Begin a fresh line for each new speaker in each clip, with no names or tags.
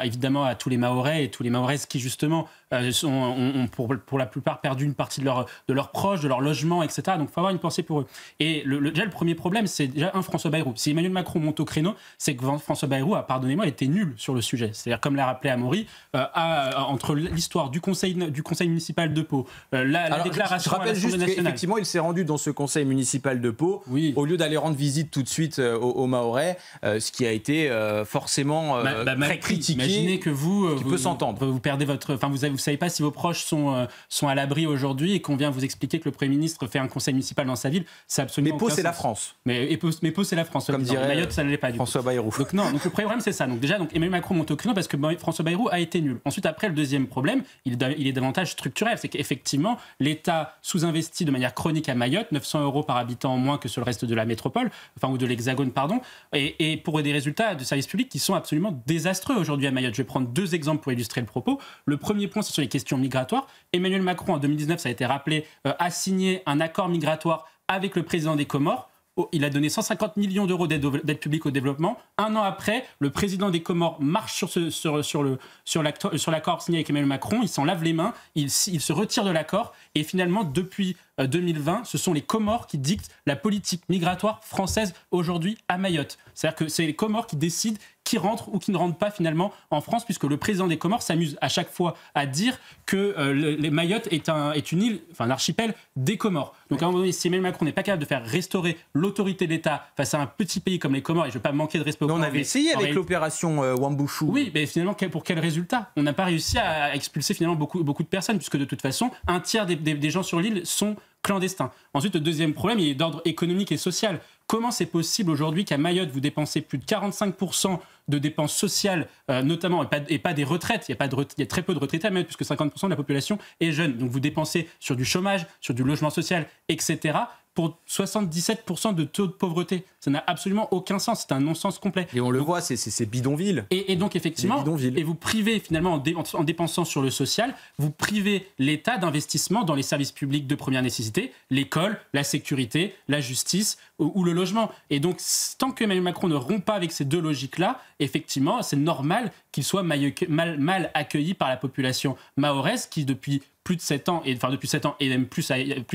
évidemment à tous les Mahorais et tous les Mahoraises qui justement ont pour la plupart perdu une partie de leurs proches, de leur logement, etc. Donc il faut avoir une pensée pour eux. Et déjà le premier problème, c'est déjà François Bayrou. Si Emmanuel Macron monte au créneau, c'est que François Bayrou, pardonnez-moi, était nul sur le sujet. C'est-à-dire, comme l'a rappelé Amaury, entre l'histoire du conseil municipal de Pau, la déclaration
je rappelle juste qu'effectivement, il s'est rendu dans ce conseil municipal de Pau, au lieu d'aller rendre visite tout de suite aux Mahorais, ce qui a été forcément très critiqué.
Imaginez que vous
peut s'entendre.
Vous perdez votre... Enfin, vous savez pas si vos proches sont à l'abri aujourd'hui et qu'on vient vous expliquer que le Premier ministre fait un conseil municipal dans sa ville. C'est absolument...
Mais Pau, c'est la France.
Mais Pau, c'est la France.
Comme dirait
Mayotte, ça ne l'est pas du
François Bayrou.
Donc non, donc le premier problème, c'est ça. Donc déjà, Emmanuel Macron monte au créneau parce que François Bayrou a été nul. Ensuite, après, le deuxième problème, il est davantage structurel. C'est qu'effectivement, l'État sous-investit de manière chronique à Mayotte, 900 € par habitant en moins que sur le reste de la métropole, ou de l'Hexagone, pardon, et pour des résultats de services publics qui sont absolument désastreux aujourd'hui à Mayotte. Je vais prendre deux exemples pour illustrer le propos. Le premier point, ce sont les questions migratoires. Emmanuel Macron, en 2019, ça a été rappelé, a signé un accord migratoire avec le président des Comores. Il a donné 150 millions d'euros d'aide publique au développement. Un an après, le président des Comores marche sur l'accord signé avec Emmanuel Macron. Il s'en lave les mains, il se retire de l'accord. Et finalement, depuis 2020, ce sont les Comores qui dictent la politique migratoire française aujourd'hui à Mayotte. C'est-à-dire que c'est les Comores qui décident qui rentre ou qui ne rentre pas finalement en France, puisque le président des Comores s'amuse à chaque fois à dire que les Mayotte est une île, enfin un archipel des Comores. Donc à un moment donné, si Emmanuel Macron n'est pas capable de faire restaurer l'autorité de l'État face à un petit pays comme les Comores, et je ne veux pas manquer de respect aux Comores.
On avait essayé avec l'opération Wambouchou.
Oui, mais finalement, pour quel résultat? On n'a pas réussi à expulser finalement beaucoup de personnes, puisque de toute façon, un tiers des gens sur l'île sont clandestins. Ensuite, le deuxième problème, il est d'ordre économique et social. Comment c'est possible aujourd'hui qu'à Mayotte, vous dépensez plus de 45% de dépenses sociales, notamment, et pas des retraites. Il y a très peu de retraités à Mayotte, puisque 50% de la population est jeune. Donc vous dépensez sur du chômage, sur du logement social, etc., pour 77% de taux de pauvreté. Ça n'a absolument aucun sens. C'est un non-sens complet.
Et on le voit, c'est bidonville.
Et donc, effectivement, et vous privez, finalement, en dépensant sur le social, vous privez l'État d'investissement dans les services publics de première nécessité, l'école, la sécurité, la justice ou le logement. Et donc, tant que Emmanuel Macron ne rompt pas avec ces deux logiques-là, effectivement, c'est normal qu'il soit mal accueilli par la population mahoraise qui, depuis plus de 7 ans, et même plus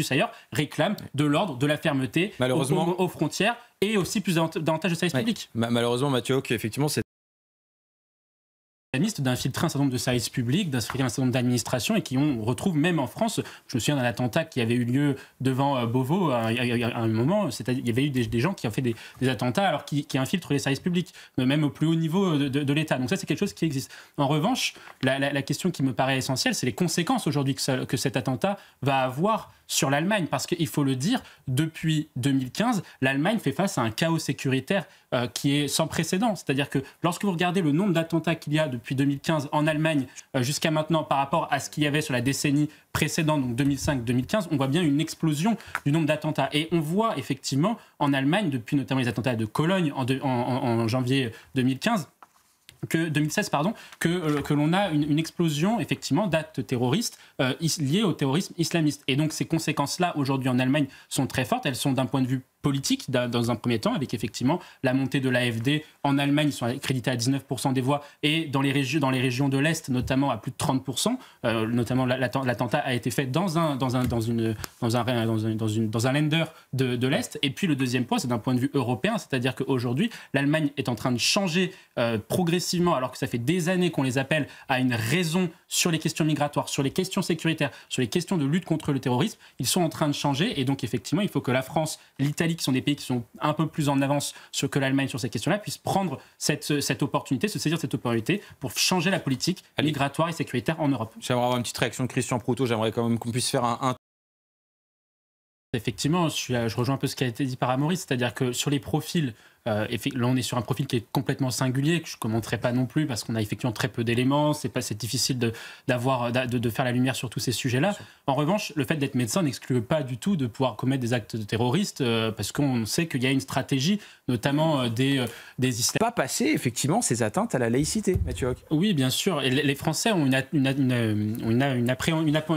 ailleurs, réclament de l'ordre, de la fermeté aux frontières et aussi plus davantage de services publics.
Malheureusement, Mathieu, effectivement, c'est
d'infiltrer un certain nombre de services publics, d'infiltrer un certain nombre d'administrations et on retrouve même en France, je me souviens d'un attentat qui avait eu lieu devant Beauvau à un moment, il y avait eu des gens qui ont fait des attentats alors qui infiltrent les services publics, même au plus haut niveau de l'État. Donc ça, c'est quelque chose qui existe. En revanche, la question qui me paraît essentielle, c'est les conséquences aujourd'hui que cet attentat va avoir sur l'Allemagne, parce qu'il faut le dire, depuis 2015, l'Allemagne fait face à un chaos sécuritaire qui est sans précédent. C'est-à-dire que lorsque vous regardez le nombre d'attentats qu'il y a depuis 2015 en Allemagne jusqu'à maintenant par rapport à ce qu'il y avait sur la décennie précédente, donc 2005-2015, on voit bien une explosion du nombre d'attentats. Et on voit effectivement en Allemagne, depuis notamment les attentats de Cologne en janvier 2016, que l'on a une explosion effectivement d'actes terroristes liés au terrorisme islamiste. Et donc ces conséquences-là aujourd'hui en Allemagne sont très fortes. Elles sont d'un point de vue politique dans un premier temps, avec effectivement la montée de l'AfD. En Allemagne, ils sont accrédités à 19% des voix, et dans les régions de l'Est, notamment à plus de 30%. Notamment, l'attentat a été fait dans un Länder de l'Est. Et puis le deuxième point, c'est d'un point de vue européen, c'est-à-dire qu'aujourd'hui, l'Allemagne est en train de changer progressivement, alors que ça fait des années qu'on les appelle à une raison sur les questions migratoires, sur les questions sécuritaires, sur les questions de lutte contre le terrorisme. Ils sont en train de changer, et donc effectivement, il faut que la France, l'Italie, qui sont des pays qui sont un peu plus en avance que l'Allemagne sur ces questions-là, puissent prendre cette opportunité, se saisir de cette opportunité pour changer la politique migratoire et sécuritaire en Europe.
J'aimerais avoir une petite réaction de Christian Proutot. J'aimerais quand même qu'on puisse faire un...
Effectivement, je rejoins un peu ce qui a été dit par Amaury, c'est-à-dire que sur les profils, là on est sur un profil qui est complètement singulier, que je ne commenterai pas non plus parce qu'on a effectivement très peu d'éléments, c'est difficile de faire la lumière sur tous ces sujets-là. En revanche, le fait d'être médecin n'exclut pas du tout de pouvoir commettre des actes terroristes parce qu'on sait qu'il y a une stratégie, notamment des islamistes.
Pas passer effectivement ces atteintes à la laïcité, Mathieu Hoc.
Oui, bien sûr. Et les Français ont une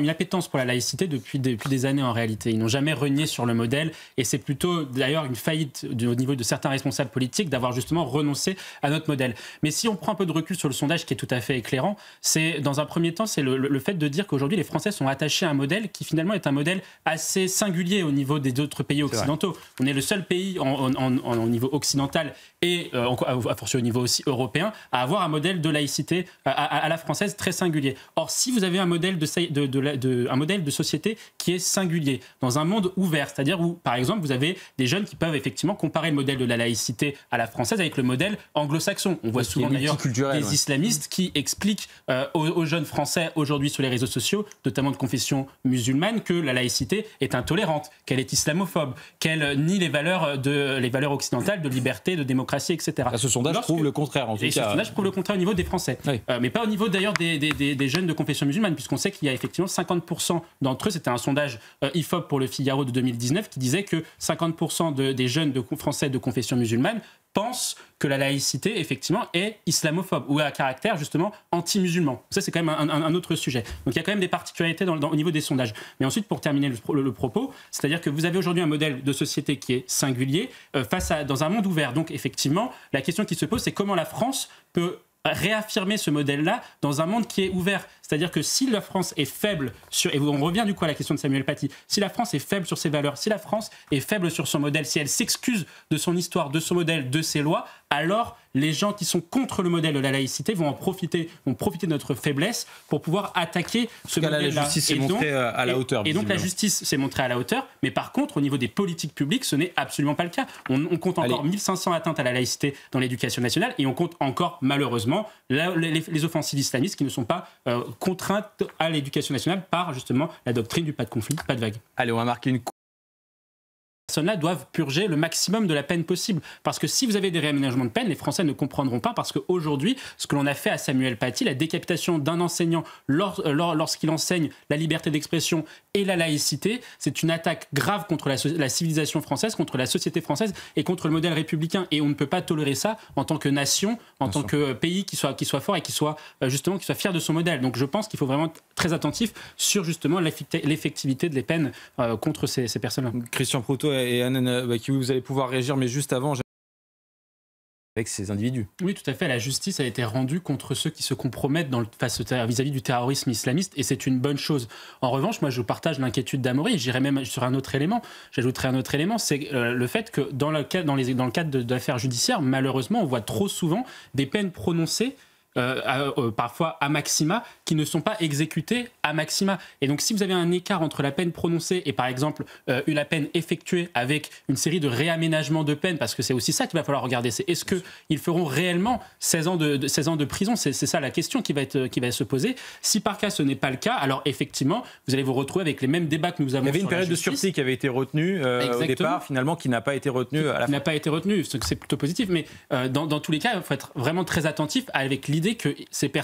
appétence pour la laïcité depuis des années en réalité. Ils n'ont jamais renié sur le modèle, et c'est plutôt d'ailleurs une faillite au niveau de certains responsables responsables politiques d'avoir justement renoncé à notre modèle. Mais si on prend un peu de recul sur le sondage qui est tout à fait éclairant, c'est dans un premier temps, c'est le fait de dire qu'aujourd'hui les Français sont attachés à un modèle qui finalement est un modèle assez singulier au niveau des autres pays occidentaux. On est le seul pays au niveau occidental et à fortiori au niveau aussi européen à avoir un modèle de laïcité à la française très singulier. Or, si vous avez un modèle un modèle de société qui est singulier dans un monde ouvert, c'est-à-dire où, par exemple, vous avez des jeunes qui peuvent effectivement comparer le modèle de la laïcité à la française avec le modèle anglo-saxon. On voit souvent d'ailleurs des islamistes qui expliquent aux jeunes Français aujourd'hui sur les réseaux sociaux, notamment de confession musulmane, que la laïcité est intolérante, qu'elle est islamophobe, qu'elle nie les valeurs occidentales de liberté, de démocratie, etc.
Ce sondage prouve le contraire, en tout cas.
Ce sondage prouve le contraire au niveau des Français. Oui. Mais pas au niveau d'ailleurs des jeunes de confession musulmane, puisqu'on sait qu'il y a effectivement 50% d'entre eux, c'était un sondage IFOP pour le Figaro de 2019, qui disait que 50% des jeunes Français de confession musulmane pensent que la laïcité, effectivement, est islamophobe ou à caractère, justement, anti-musulman. Ça, c'est quand même un autre sujet. Donc, il y a quand même des particularités au niveau des sondages. Mais ensuite, pour terminer le propos, c'est-à-dire que vous avez aujourd'hui un modèle de société qui est singulier dans un monde ouvert. Donc, effectivement, la question qui se pose, c'est comment la France peut réaffirmer ce modèle-là dans un monde qui est ouvert. C'est-à-dire que si la France est faible et on revient du coup à la question de Samuel Paty, si la France est faible sur ses valeurs, si la France est faible sur son modèle, si elle s'excuse de son histoire, de son modèle, de ses lois, alors les gens qui sont contre le modèle de la laïcité vont profiter de notre faiblesse pour pouvoir attaquer ce modèle-là.
La justice s'est montrée à la hauteur.
Et donc la justice s'est montrée à la hauteur, mais par contre, au niveau des politiques publiques, ce n'est absolument pas le cas. On compte encore 1500 atteintes à la laïcité dans l'éducation nationale et on compte encore, malheureusement, les offensives islamistes qui ne sont pas contraintes à l'éducation nationale par justement la doctrine du pas de conflit, pas de vague.
Allez, on va marquer une
personnes-là doivent purger le maximum de la peine possible. Parce que si vous avez des réaménagements de peine, les Français ne comprendront pas, parce qu'aujourd'hui, ce que l'on a fait à Samuel Paty, la décapitation d'un enseignant lorsqu'il enseigne la liberté d'expression et la laïcité, c'est une attaque grave contre la civilisation française, contre la société française et contre le modèle républicain. Et on ne peut pas tolérer ça en tant que nation, en tant que pays qui soit fort et qui soit fier de son modèle. Donc je pense qu'il faut vraiment être très attentif sur justement l'effectivité des peines contre ces personnes-là.
Christian Proutot et Hanan Bacchioui, vous allez pouvoir réagir, mais juste avant, avec ces individus.
Oui, tout à fait. La justice a été rendue contre ceux qui se compromettent vis-à-vis du terrorisme islamiste, et c'est une bonne chose. En revanche, moi, je partage l'inquiétude d'Amaury. J'irai même sur un autre élément. J'ajouterai un autre élément, c'est le fait que dans le cadre d'affaires judiciaires, malheureusement, on voit trop souvent des peines prononcées parfois à maxima, qui ne sont pas exécutées à maxima. Et donc, si vous avez un écart entre la peine prononcée et, par exemple, la peine effectuée avec une série de réaménagements de peine, parce que c'est aussi ça qu'il va falloir regarder, c'est est-ce qu'ils feront réellement 16 ans de prison? C'est ça la question qui va se poser. Si par cas, ce n'est pas le cas, alors effectivement, vous allez vous retrouver avec les mêmes débats que nous avons.
Il y avait une période de sûreté qui avait été retenue au départ, finalement, qui n'a pas été retenue à la fin.
Qui n'a pas été retenue, c'est plutôt positif, mais dans tous les cas, il faut être vraiment très attentif avec l'idée que ces personnes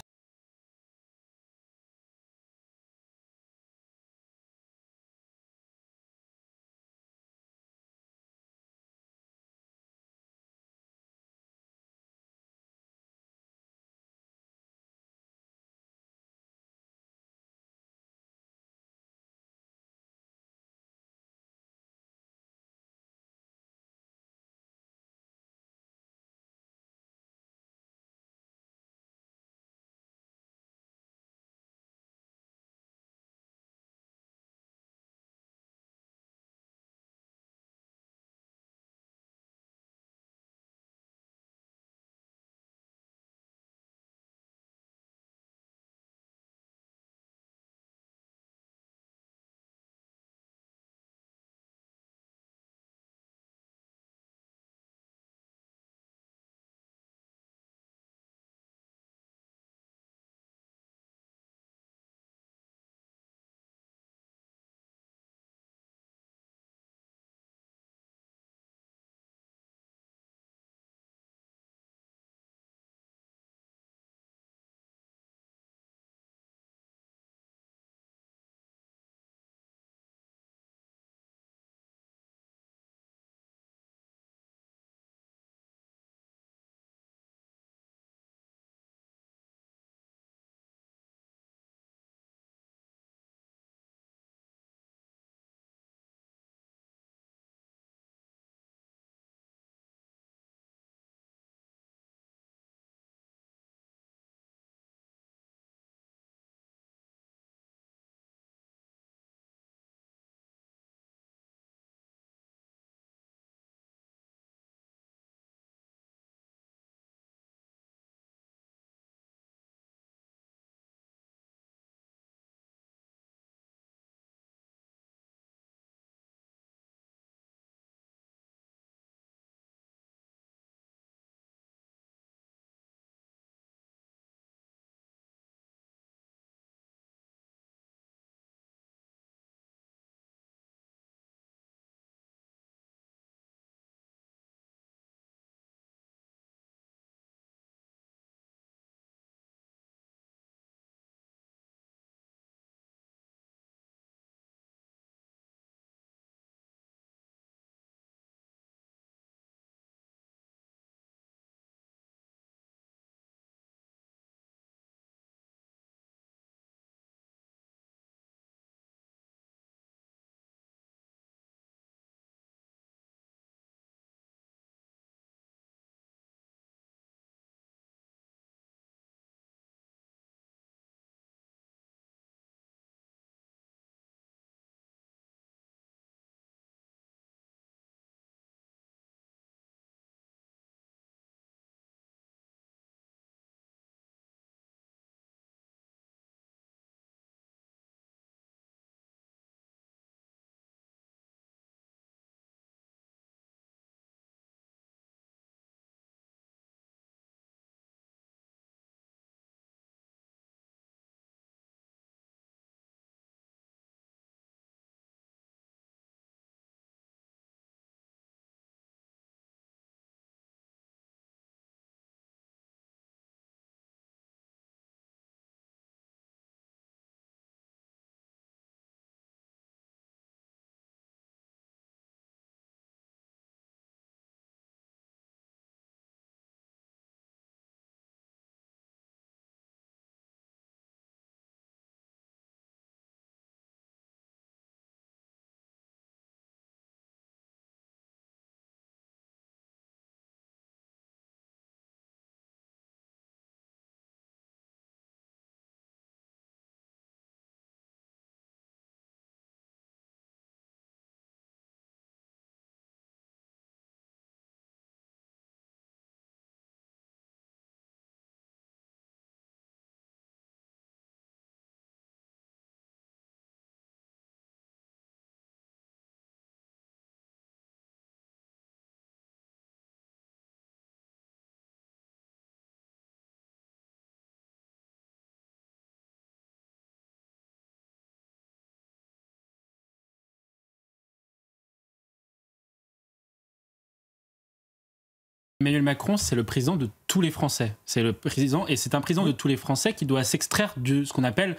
Emmanuel Macron, c'est le président de tous les Français. C'est le président, et c'est un président de tous les Français qui doit s'extraire de ce qu'on appelle,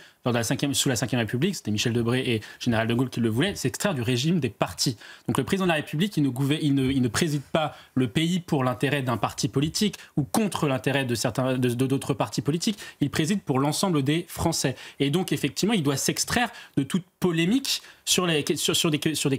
sous la Ve République, c'était Michel Debré et Général de Gaulle qui le voulaient, s'extraire du régime des partis. Donc le président de la République, il ne préside pas le pays pour l'intérêt d'un parti politique ou contre l'intérêt de d'autres partis politiques. Il préside pour l'ensemble des Français. Et donc effectivement, il doit s'extraire de toute polémique sur des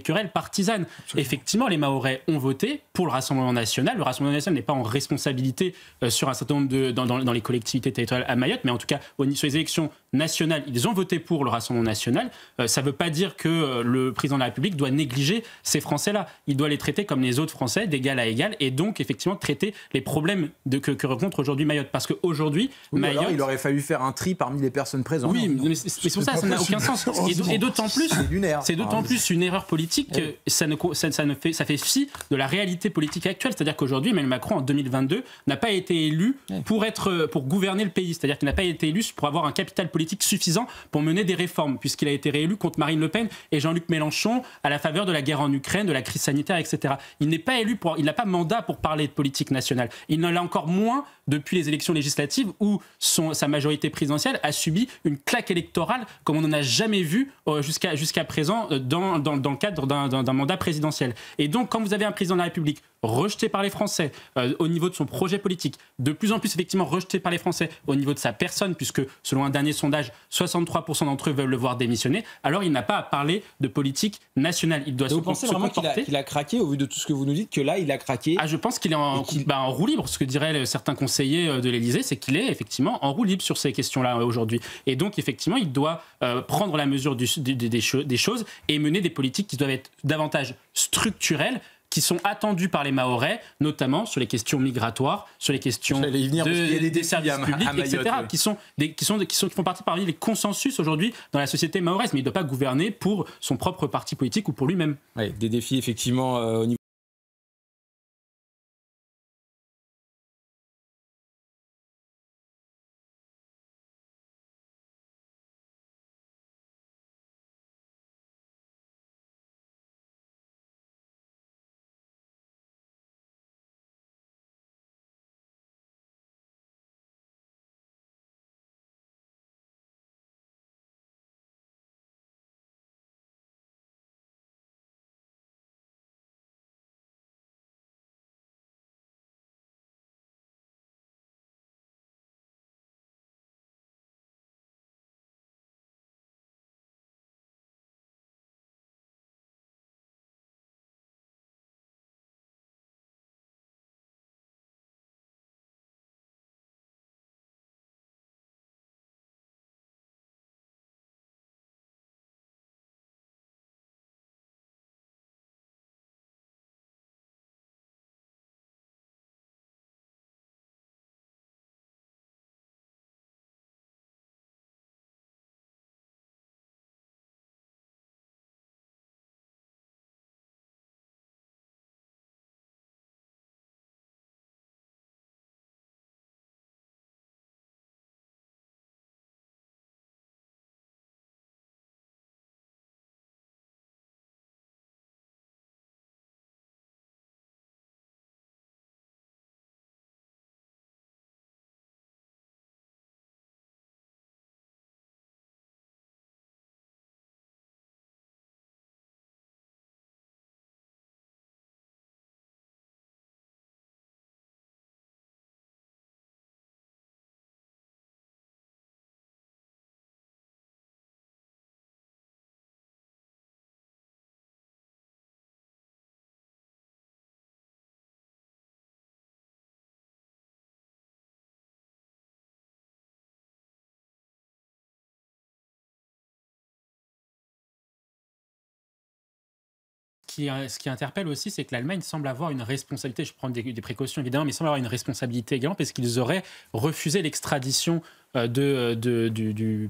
querelles partisanes. Absolument. Effectivement, les Mahorais ont voté pour le Rassemblement national. Le Rassemblement national n'est pas en responsabilité sur un certain nombre dans les collectivités territoriales à Mayotte, mais en tout cas, sur les élections nationales, ils ont voté pour le Rassemblement national. Ça ne veut pas dire que le président de la République doit négliger ces Français-là. Il doit les traiter comme les autres Français, d'égal à égal, et donc effectivement traiter les problèmes que rencontre aujourd'hui Mayotte. Parce qu'aujourd'hui, Mayotte...
Alors, il aurait fallu faire un tri parmi les personnes présentes.
Oui, mais c'est pour ça n'a aucun sens. Et d'autant plus, c'est d'autant plus une erreur politique que ça fait fi de la réalité politique actuelle. C'est-à-dire qu'aujourd'hui, Emmanuel Macron, en 2022, n'a pas été élu pour gouverner le pays. C'est-à-dire qu'il n'a pas été élu pour avoir un capital politique suffisant pour mener des réformes, puisqu'il a été réélu contre Marine Le Pen et Jean-Luc Mélenchon à la faveur de la guerre en Ukraine, de la crise sanitaire, etc. Il n'est pas élu il n'a pas mandat pour parler de politique nationale. Il n'en a encore moins depuis les élections législatives où sa majorité présidentielle a subi une claque électorale comme on n'en a jamais vu jusqu'à présent dans le cadre d'un mandat présidentiel. Et donc, quand vous avez un président de la République rejeté par les Français au niveau de son projet politique, de plus en plus effectivement rejeté par les Français au niveau de sa personne, puisque selon un dernier sondage, 63% d'entre eux veulent le voir démissionner, alors il n'a pas à parler de politique nationale. Il doit se comporter.
Vous pensez vraiment qu'il a craqué, au vu de tout ce que vous nous dites, que là, il a craqué?
Je pense qu'il est en roue libre. Ce que diraient certains conseillers de l'Élysée, c'est qu'il est effectivement en roue libre sur ces questions-là aujourd'hui. Et donc, effectivement, il doit prendre la mesure des choses et mener des politiques qui doivent être davantage structurelles, qui sont attendus par les Mahorais, notamment sur les questions migratoires, sur les questions des services publics, Mayotte, etc., qui font partie parmi les consensus aujourd'hui dans la société mahoraise. Mais il ne doit pas gouverner pour son propre parti politique ou pour lui-même.
Oui, des défis effectivement au niveau
Ce qui interpelle aussi, c'est que l'Allemagne semble avoir une responsabilité, je prends des précautions évidemment, mais il semble avoir une responsabilité également parce qu'ils auraient refusé l'extradition du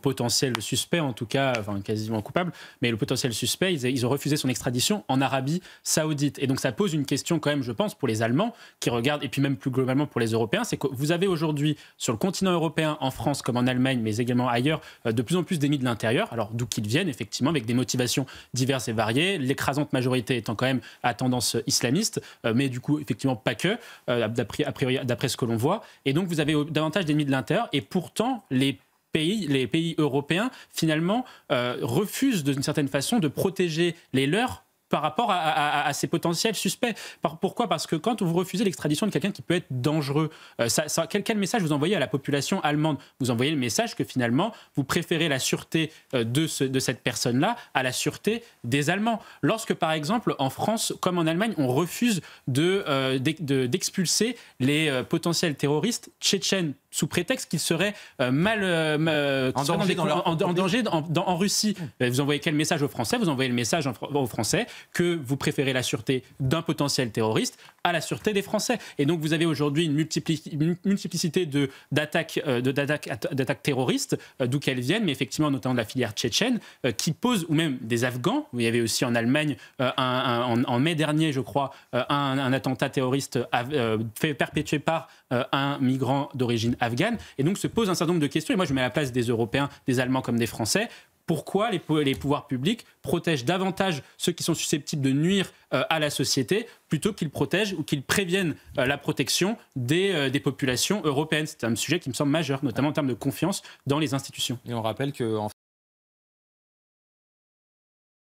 potentiel suspect, en tout cas, enfin quasiment coupable, mais le potentiel suspect, ils ont refusé son extradition en Arabie Saoudite. Et donc ça pose une question quand même, je pense, pour les Allemands qui regardent, et puis même plus globalement pour les Européens, c'est que vous avez aujourd'hui sur le continent européen, en France comme en Allemagne, mais également ailleurs, de plus en plus d'ennemis de l'intérieur, alors d'où qu'ils viennent, effectivement, avec des motivations diverses et variées, l'écrasante majorité étant quand même à tendance islamiste, mais du coup, effectivement, pas que, d'après ce que l'on voit. Et donc vous avez davantage d'ennemis de l'intérieur, et pourtant, les pays européens, finalement, refusent d'une certaine façon de protéger les leurs par rapport à ces potentiels suspects. Pourquoi ? Parce que quand vous refusez l'extradition de quelqu'un qui peut être dangereux, quel message vous envoyez à la population allemande ? Vous envoyez le message que finalement, vous préférez la sûreté de cette personne-là à la sûreté des Allemands. Lorsque, par exemple, en France, comme en Allemagne, on refuse d'expulser les potentiels terroristes tchétchènes sous prétexte qu'ils seraient en danger en Russie. Vous envoyez quel message aux Français ? Vous envoyez le message aux Français que vous préférez la sûreté d'un potentiel terroriste à la sûreté des Français. Et donc vous avez aujourd'hui une multiplicité d'attaques terroristes, d'où qu'elles viennent, mais effectivement notamment de la filière tchétchène, qui posent, ou même des Afghans. Il y avait aussi en Allemagne, en mai dernier, je crois, un attentat terroriste perpétré par un migrant d'origine afghane. Et donc se pose un certain nombre de questions. Et moi je mets à la place des Européens, des Allemands comme des Français. Pourquoi les pouvoirs publics protègent davantage ceux qui sont susceptibles de nuire à la société plutôt qu'ils protègent ou qu'ils préviennent la protection des populations européennes ? C'est un sujet qui me semble majeur, notamment en termes de confiance dans les institutions.
Et on rappelle qu'en